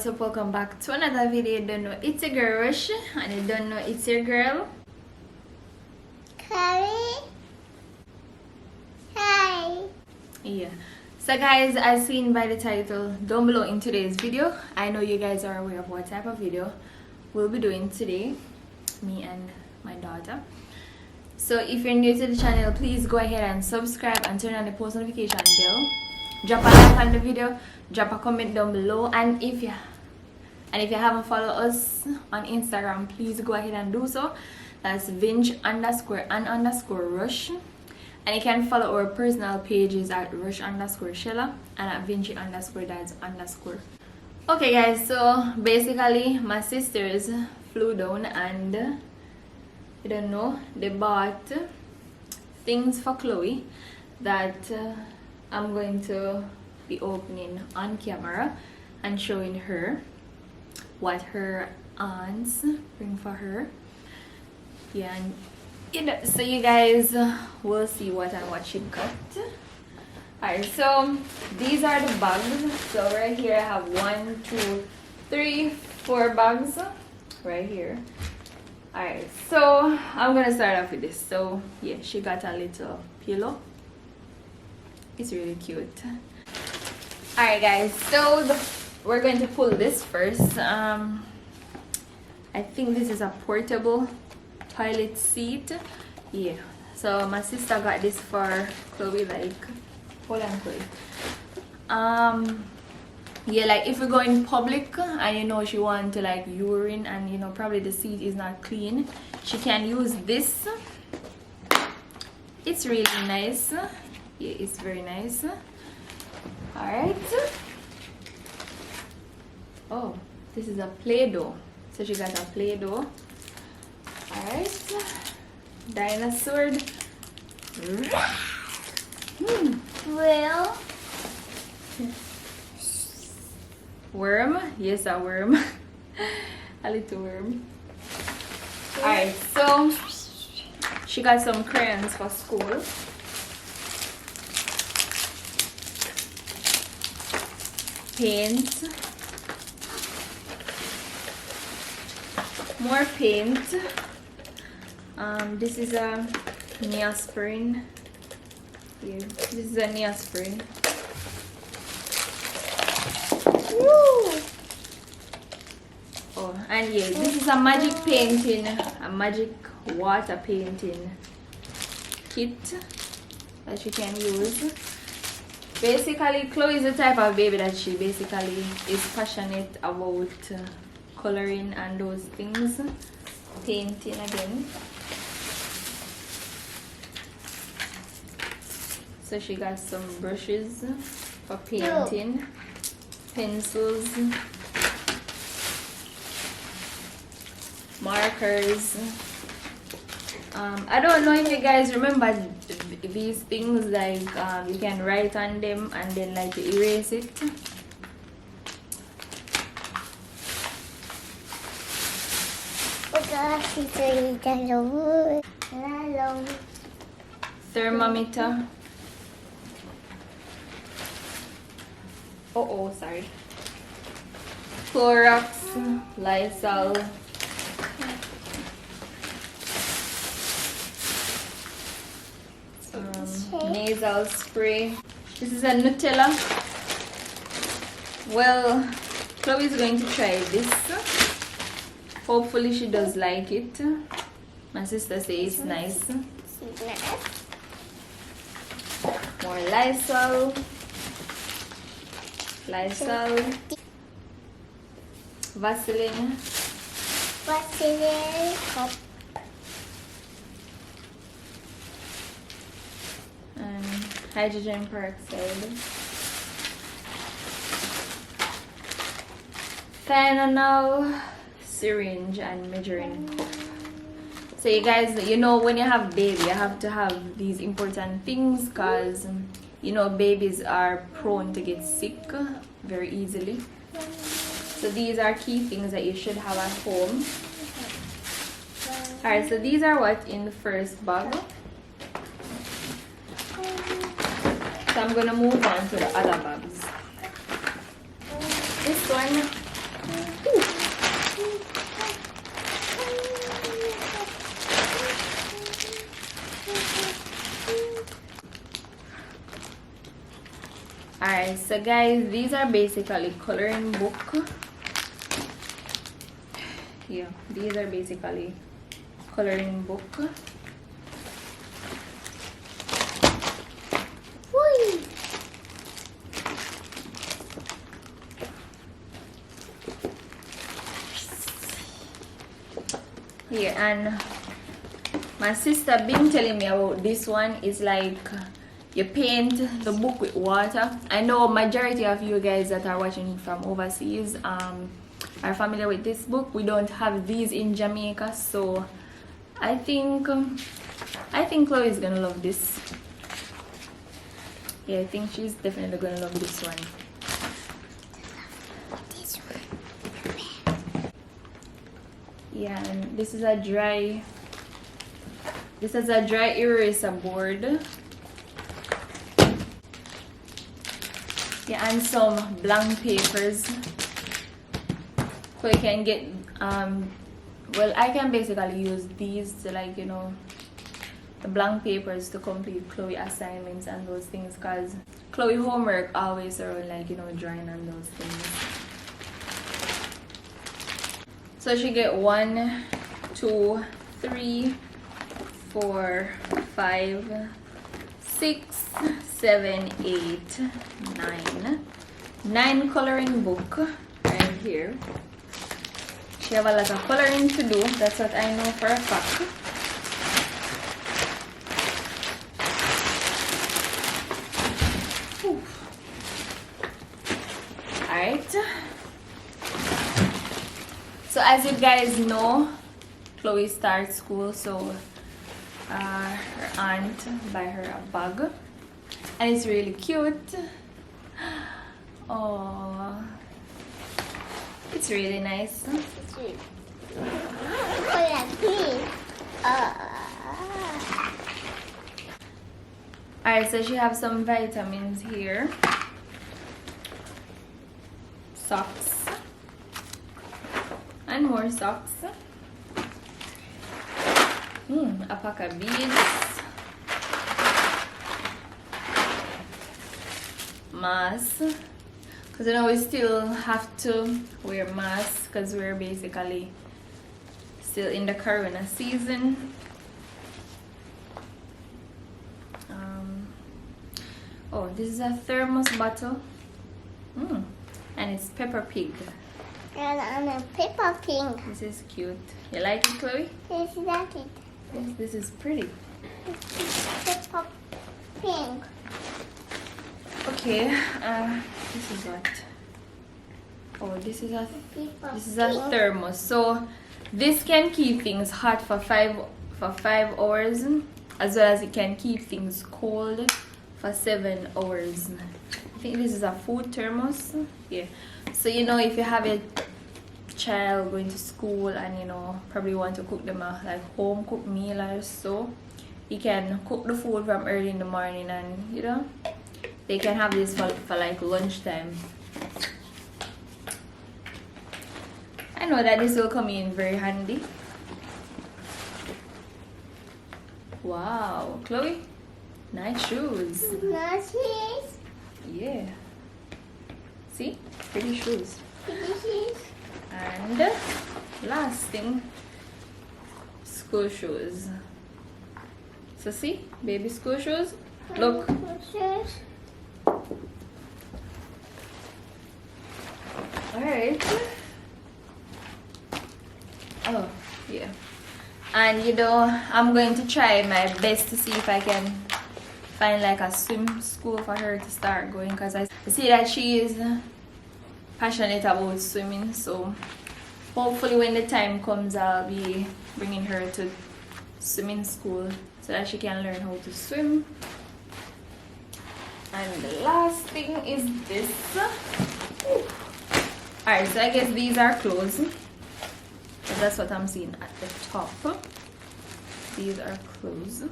what's up, welcome back to another video. You don't know it's your girl Rush, and you don't know it's your girl Carrie. Hi. yeah. So guys, as seen by the title down below in today's video, I know you guys are aware of what type of video we'll be doing today, me and my daughter. So if you're new to the channel, please go ahead and subscribe and turn on the post notification bell. Drop a like on the video, drop a comment down below, and if you haven't followed us on Instagram, please go ahead and do so. That's vinch_and_rush, and you can follow our personal pages at rush_shella and at vinci_dads_. Okay guys, so basically my sisters flew down and you don't know, they bought things for Chloe that I'm going to be opening on camera and showing her what her aunts bring for her. Yeah, and so you guys will see what she got. Alright, so these are the bags. So right here I have 1, 2, 3, 4 bags right here. Alright, so I'm gonna start off with this. So yeah, she got a little pillow. It's really cute. Alright guys, so we're going to pull this first. I think this is a portable toilet seat. Yeah, so my sister got this for Chloe, like, hold on Chloe. Yeah, like if we go in public and you know she want to like urine and you know probably the seat is not clean, she can use this. It's really nice. Yeah, it's very nice. All right. Oh, this is a Play-Doh. So she got a Play-Doh. All right. Dinosaur. Well. Worm. Yes, a worm. A little worm. All right. So she got some crayons for school. Paint, more paint. This is a Neosporin. Here, this is a Neosporin. Woo! Oh, and yeah, this is a magic painting, a magic water painting kit that you can use. Basically, Chloe is the type of baby that she basically is passionate about coloring and those things. Painting again. So she got some brushes for painting, pencils, markers. I don't know if you guys remember these things, like you can write on them and then like erase it. Thermometer. Oh, sorry. Clorox, Lysol. Nasal spray. This is a Nutella. Well, Chloe is going to try this. Hopefully she does like it. My sister says it's nice. More Lysol. Vaseline. Hydrogen peroxide. Tylenol, syringe, and measuring cup. So you guys, you know, when you have baby, you have to have these important things because you know babies are prone to get sick very easily. So these are key things that you should have at home. Alright, so these are what in the first bag. So I'm gonna move on to the other bags. This one Alright, so guys, these are basically coloring book. Yeah, these are basically coloring book. Whee! Yeah, and my sister been telling me about this one. Is like you paint the book with water. I know majority of you guys that are watching from overseas are familiar with this book. We don't have these in Jamaica, so I think Chloe is gonna love this. Yeah, I think she's definitely gonna love this one. Yeah, and this is a dry eraser board. Yeah, and some blank papers. So you can get well, I can basically use these to, like, you know, the blank papers to complete Chloe assignments and those things, because Chloe homework always around, like, you know, drawing and those things. So she get 1, 2, 3, 4, 5, 6, 7, 8, 9 coloring book right here. She have a lot of coloring to do. That's what I know for a fact. Alright. So as you guys know, Chloe starts school, so her aunt buy her a bag, and it's really cute. Oh, it's really nice. Alright, so she have some vitamins here, socks, and more socks. A pack of beads, mask, because you know we still have to wear masks because we're basically still in the corona season. Oh, this is a thermos bottle, and it's Peppa Pig. And I'm a Peppa Pig. This is cute. You like it, Chloe? Yes, I like it. Yes, this is pretty. Peppa Pig. Okay, this is what? Oh, this is a thermos. So this can keep things hot for 5 hours, as well as it can keep things cold for 7 hours. I think this is a food thermos. Yeah. So you know, if you have a child going to school and you know probably want to cook them a like home cooked meal or so, you can cook the food from early in the morning, and you know they can have this for like lunchtime. I know that this will come in very handy. Wow, Chloe, nice shoes. Nice shoes. Yeah. See, pretty shoes. Pretty shoes. And last thing, school shoes. So see, baby school shoes. Look. Shoes. Alright. Oh, yeah. And you know, I'm going to try my best to see if I can find like a swim school for her to start going, because I see that she is passionate about swimming. So hopefully when the time comes, I'll be bringing her to swimming school so that she can learn how to swim. And the last thing is this. Alright, so I guess these are clothes. So that's what I'm seeing at the top. These are clothes.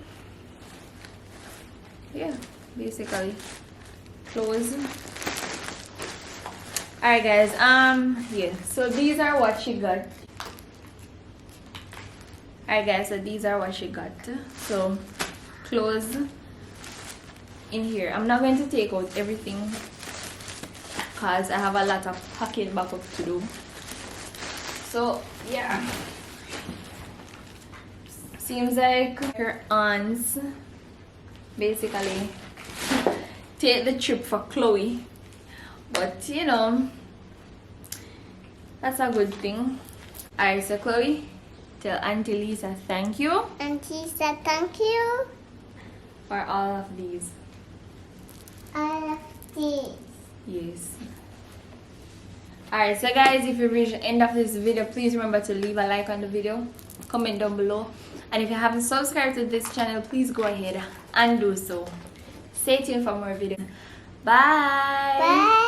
Yeah, basically clothes. Alright guys, yeah, so these are what she got. Alright guys, so these are what she got. So clothes in here. I'm not going to take out everything because I have a lot of packing back up to do. So yeah, seems like her aunts basically take the trip for Chloe, but you know, that's a good thing. Alright, so Chloe, tell Auntie Lisa thank you. Auntie said thank you. For all of these. All of these. Yes. Alright, so guys, if you reach the end of this video, please remember to leave a like on the video, comment down below, and if you haven't subscribed to this channel, please go ahead and do so. Stay tuned for more videos. Bye. Bye.